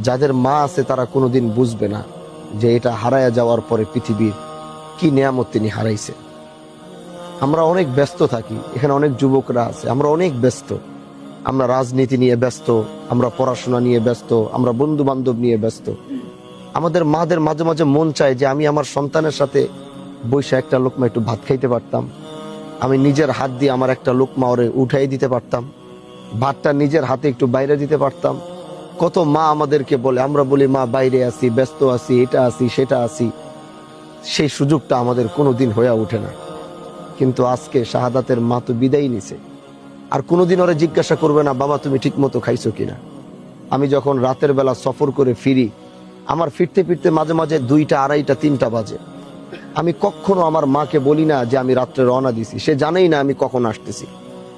যাদের মা আছে তারা কোনোদিন বুঝবে না যে এটা হারায়া যাওয়ার পরে পৃথিবীর কি নিয়ামত তিনি হারাইছে। আমরা অনেক ব্যস্ত থাকি, এখানে অনেক যুবকরা আছে, আমরা অনেক ব্যস্ত। আমরা রাজনীতি নিয়ে ব্যস্ত, আমরা পড়াশোনা নিয়ে ব্যস্ত, আমরা বন্ধু বান্ধব নিয়ে ব্যস্ত। আমাদের মাদের মাঝে মাঝে মন চায় যে আমি আমার সন্তানের সাথে বসে একটা লোকমা একটু ভাত খাইতে পারতাম, আমি নিজের হাত দিয়ে আমার একটা লোকমা ওরে উঠাই দিতে পারতাম, ভাতটা নিজের হাতে একটু বাইরে দিতে পারতাম। কত মা আমাদেরকে বলে, আমরা বলি মা বাইরে আছি, ব্যস্ত আছি, এটা আছি সেটা আছি। সেই সুযোগটা আমাদের কোনোদিন হয়ে ওঠে না। কিন্তু আজকে শাহাদাতের মা তো বিদায় নিছে, আর কোনোদিন ওরা জিজ্ঞাসা করবে না বাবা তুমি ঠিক মতো খাইছো কিনা। আমি যখন রাতের বেলা সফর করে ফিরি, আমার ফিরতে ফিরতে মাঝে মাঝে 2টা, 2:30, 3টা বাজে। আমি কখনো আমার মাকে বলি না যে আমি রাত্রে রওনা দিছি, সে জানেই না আমি কখন আসতেছি।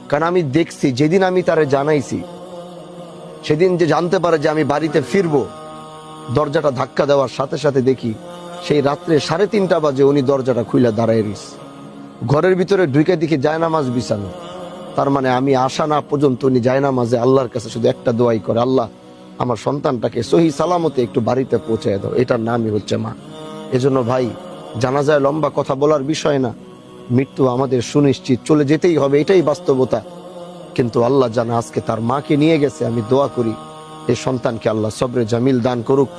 কারণ আমি দেখছি যেদিন আমি তারে জানাইছি সেদিন যে জানতে পারে যে আমি বাড়িতে ফিরবো, দরজাটা ধাক্কা দেওয়ার সাথে সাথে দেখি সেই রাত্রে 3:30 বাজে উনি দরজাটা খুলে দাঁড়ায় রইস। ঘরের ভিতরে ঢুকে দেখি জায়নামাজ বিছানো। তার মানে আমি আসা না পর্যন্ত উনি জায়নামাজে আল্লাহর কাছে শুধু একটা দোয়াই করে, আল্লাহ আমার সন্তানটাকে সহি সালামতে একটু বাড়িতে পৌঁছে দাও। এটার নামই হচ্ছে মা। এজন্য ভাই, জানাজায় লম্বা কথা বলার বিষয় না, মৃত্যু আমাদের সুনিশ্চিত, চলে যেতেই হবে, এটাই বাস্তবতা। কিন্তু আল্লাহ জানা আজকে তার মাকে নিয়ে গেছে। আমি দোয়া করি এই সন্তানকে আল্লাহ সবরে জামিল দান করুক,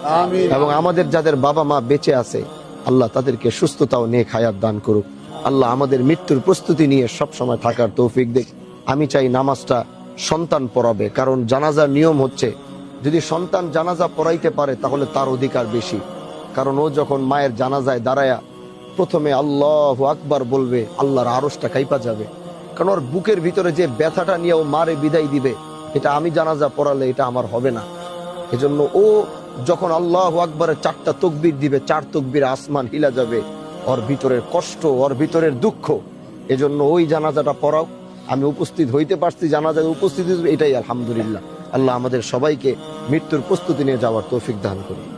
এবং আমাদের যাদের বাবা মা বেঁচে আছে আল্লাহ তাদেরকে সুস্থতা ও নেক হায়াত দান করুক। আল্লাহ আমাদের মৃত্যুর প্রস্তুতি নিয়ে সব সময় থাকার তৌফিক দেখ। আমি চাই নামাজটা সন্তান পড়াবে, কারণ জানাজার নিয়ম হচ্ছে যদি সন্তান জানাজা পড়াইতে পারে তাহলে তার অধিকার বেশি। কারণ ও যখন মায়ের জানাজায় দাঁড়ায়া প্রথমে আল্লাহু আকবার বলবে, আল্লাহর আরশটা কাইপা যাবে। কারণ ওর বুকের ভিতরে যে ব্যথাটা নিয়ে ও মারে বিদায় দিবে, এটা আমি জানাজা পড়ালে এটা আমার হবে না। এজন্য ও যখন আল্লাহু আকবারের 4টা তাকবীর দিবে, 4 তাকবীরে আসমান হিলা যাবে, ওর ভিতরের কষ্ট, ওর ভিতরের দুঃখ। এজন্য ওই জানাজাটা পড়াও। আমি উপস্থিত হইতে পারছি, জানাজায় উপস্থিত, এটাই আলহামদুলিল্লাহ। আল্লাহ আমাদের সবাইকে মৃত্যুর প্রস্তুতি নিয়ে যাওয়ার তৌফিক দান করুন।